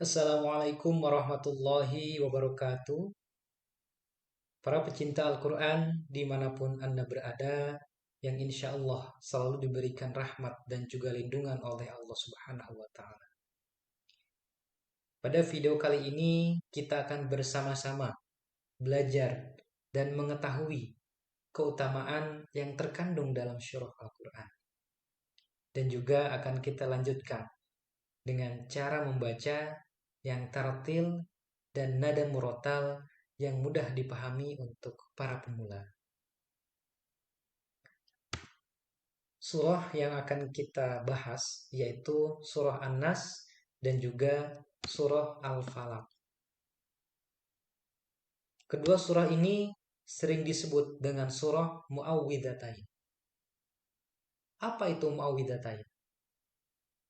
Assalamualaikum warahmatullahi wabarakatuh. Para pecinta Al-Quran dimanapun Anda berada, yang insya Allah selalu diberikan rahmat dan juga lindungan oleh Allah Subhanahu wa Ta'ala. Pada video kali ini, kita akan bersama-sama belajar dan mengetahui keutamaan yang terkandung dalam surah Al-Quran. Dan juga akan kita lanjutkan dengan cara membaca yang tartil dan nada murotal yang mudah dipahami untuk para pemula. Surah yang akan kita bahas yaitu surah An-Nas dan juga surah Al-Falaq. Kedua surah ini sering disebut dengan surah Muawwidzatain. Apa itu Muawwidzatain?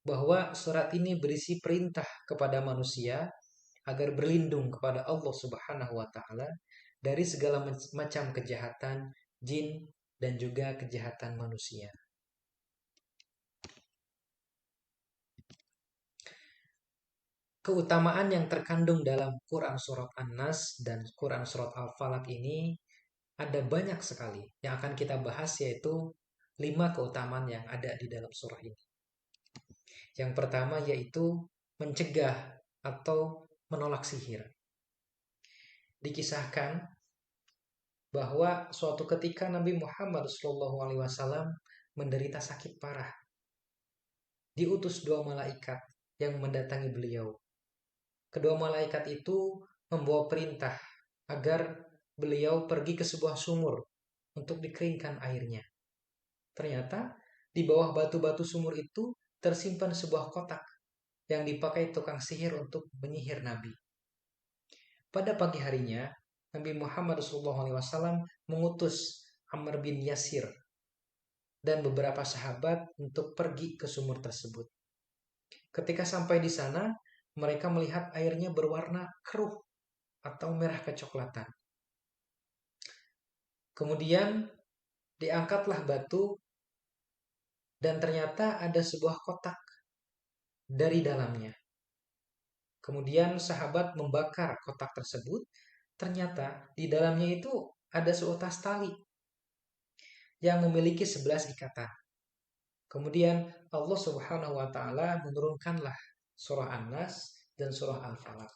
Bahwa surat ini berisi perintah kepada manusia agar berlindung kepada Allah Subhanahu wa taala dari segala macam kejahatan jin dan juga kejahatan manusia. Keutamaan yang terkandung dalam Quran Surat An-Nas dan Quran Surat Al-Falaq ini ada banyak sekali. Yang akan kita bahas yaitu 5 keutamaan yang ada di dalam surah ini. Yang pertama yaitu mencegah atau menolak sihir. Dikisahkan bahwa suatu ketika Nabi Muhammad SAW menderita sakit parah. Diutus 2 malaikat yang mendatangi beliau. Kedua malaikat itu membawa perintah agar beliau pergi ke sebuah sumur untuk dikeringkan airnya. Ternyata di bawah batu-batu sumur itu tersimpan sebuah kotak yang dipakai tukang sihir untuk menyihir Nabi. Pada pagi harinya, Nabi Muhammad SAW mengutus Amr bin Yasir dan beberapa sahabat untuk pergi ke sumur tersebut. Ketika sampai di sana, mereka melihat airnya berwarna keruh atau merah kecoklatan. Kemudian diangkatlah batu dan ternyata ada sebuah kotak dari dalamnya. Kemudian sahabat membakar kotak tersebut. Ternyata di dalamnya itu ada seutas tali yang memiliki 11 ikatan. Kemudian Allah Subhanahu wa taala menurunkanlah surah An-Nas dan surah Al-Falaq.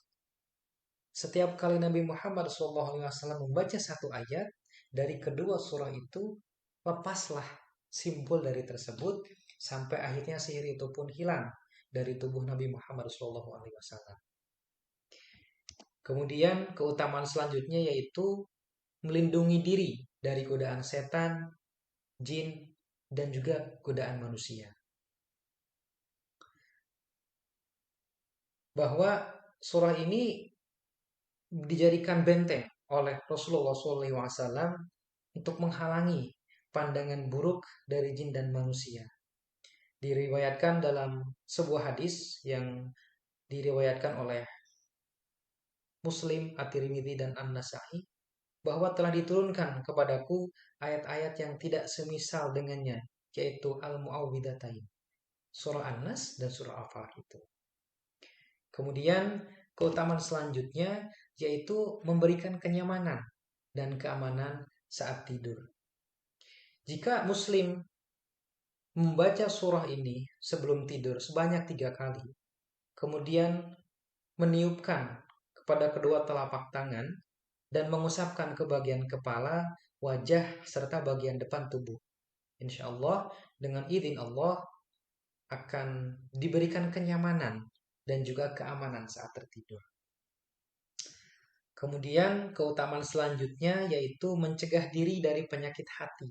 Setiap kali Nabi Muhammad SAW membaca satu ayat dari kedua surah itu, lepaslah simbol dari tersebut sampai akhirnya sihir itu pun hilang dari tubuh Nabi Muhammad SAW. Kemudian keutamaan selanjutnya yaitu melindungi diri dari godaan setan, jin, dan juga godaan manusia. Bahwa surah ini dijadikan benteng oleh Rasulullah SAW untuk menghalangi pandangan buruk dari jin dan manusia. Diriwayatkan dalam sebuah hadis yang diriwayatkan oleh Muslim, At-Tirmidzi, dan An-Nasa'i, bahwa telah diturunkan kepadaku ayat-ayat yang tidak semisal dengannya, yaitu Al-Mu'awwidzatain, surah An-Nas dan surah Al-Falaq itu. Kemudian keutamaan selanjutnya yaitu memberikan kenyamanan dan keamanan saat tidur. Jika Muslim membaca surah ini sebelum tidur sebanyak 3 kali, kemudian meniupkan kepada kedua telapak tangan dan mengusapkan ke bagian kepala, wajah, serta bagian depan tubuh. Insya Allah dengan izin Allah akan diberikan kenyamanan dan juga keamanan saat tertidur. Kemudian keutamaan selanjutnya yaitu mencegah diri dari penyakit hati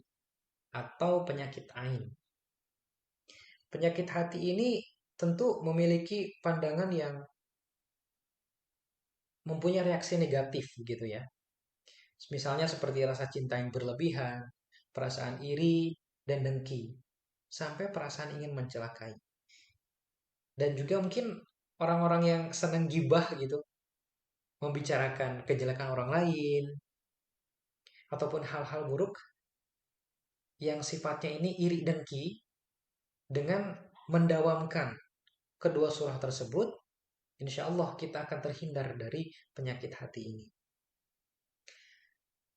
atau penyakit ain. Penyakit hati ini tentu memiliki pandangan yang mempunyai reaksi negatif gitu ya. Misalnya seperti rasa cinta yang berlebihan, perasaan iri dan dengki, sampai perasaan ingin mencelakai. Dan juga mungkin orang-orang yang senang gibah gitu, membicarakan kejelekan orang lain, ataupun hal-hal buruk yang sifatnya ini iri dengki, dengan mendawamkan kedua surah tersebut, Insya Allah kita akan terhindar dari penyakit hati ini.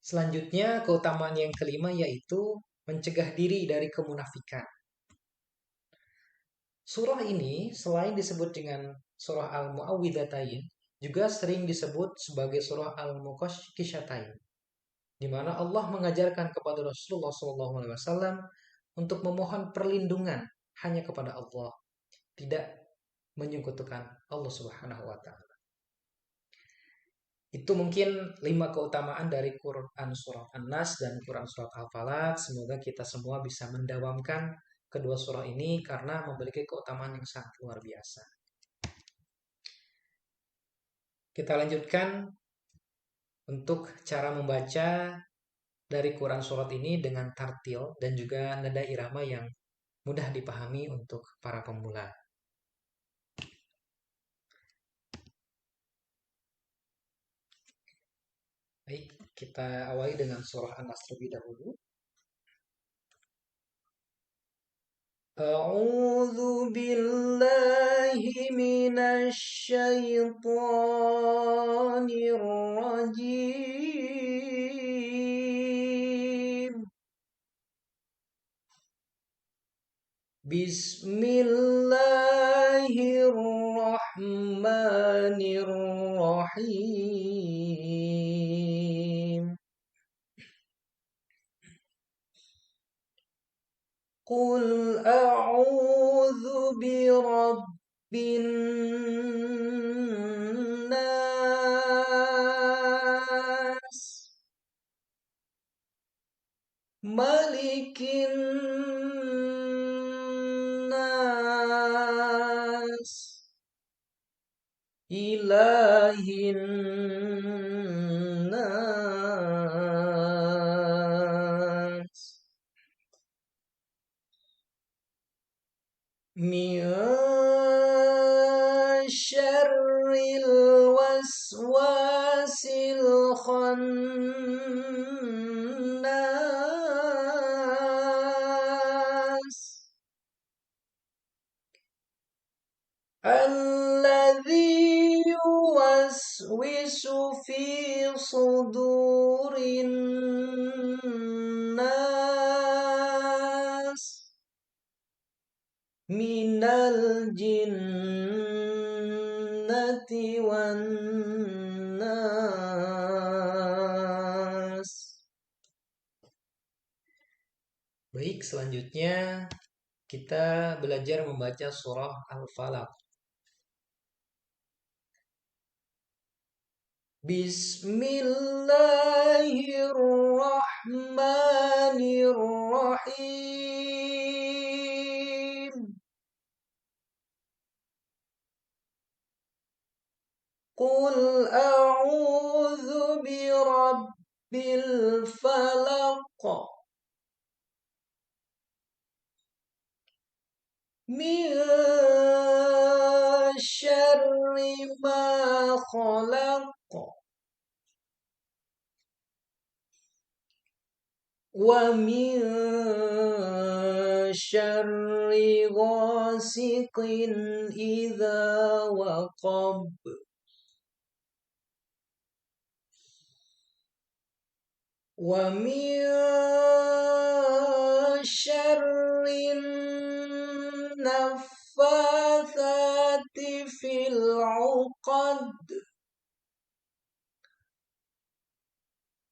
Selanjutnya, keutamaan yang kelima yaitu mencegah diri dari kemunafikan. Surah ini selain disebut dengan surah Al-Mu'awwidhatain, juga sering disebut sebagai surah Al-Muqasyishatain, di mana Allah mengajarkan kepada Rasulullah SAW untuk memohon perlindungan hanya kepada Allah, tidak menyekutukan Allah Subhanahu wa taala. Itu mungkin 5 keutamaan dari Quran Surat An-Nas dan Quran Surat Al-Falaq. Semoga kita semua bisa mendawamkan kedua surah ini karena memiliki keutamaan yang sangat luar biasa. Kita lanjutkan untuk cara membaca dari Quran Surat ini dengan tartil dan juga nada irama yang mudah dipahami untuk para pemula. Baik, kita awali dengan surah An-Nas terlebih dahulu. A'udzu billahi minasyaitonir rajim. Bismillahirrahmanirrahim. Qul a'udzu birabbin nas, malikin nas, ilahin nas, min syarril waswasil khannas, alladzi yuwaswisu fi sudurin nas minal jinnati wan nas. Baik, selanjutnya kita belajar membaca surah Al-Falaq. Bismillahirrahmanirrahim. Qul a'udzu birabbil falaq min syarri ma khalaq wa min syarri ghasiqin idza waqab wa min syarri naffatsati fil 'uqad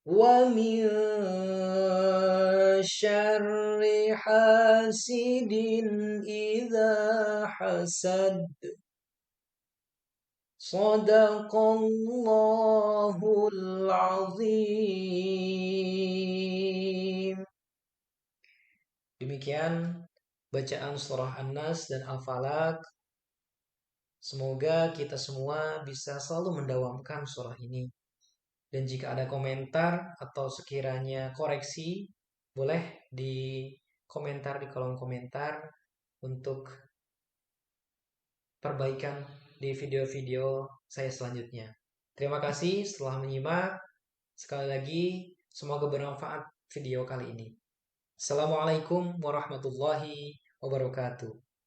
wa min syarri hasidin idza hasad. Shadaqallahul azim. Demikian bacaan surah An-Nas dan Al-Falaq. Semoga kita semua bisa selalu mendawamkan surah ini. Dan jika ada komentar atau sekiranya koreksi, boleh di komentar di kolom komentar untuk perbaikan di video-video saya selanjutnya. Terima kasih setelah menyimak. Sekali lagi, semoga bermanfaat video kali ini. Assalamualaikum warahmatullahi wabarakatuh.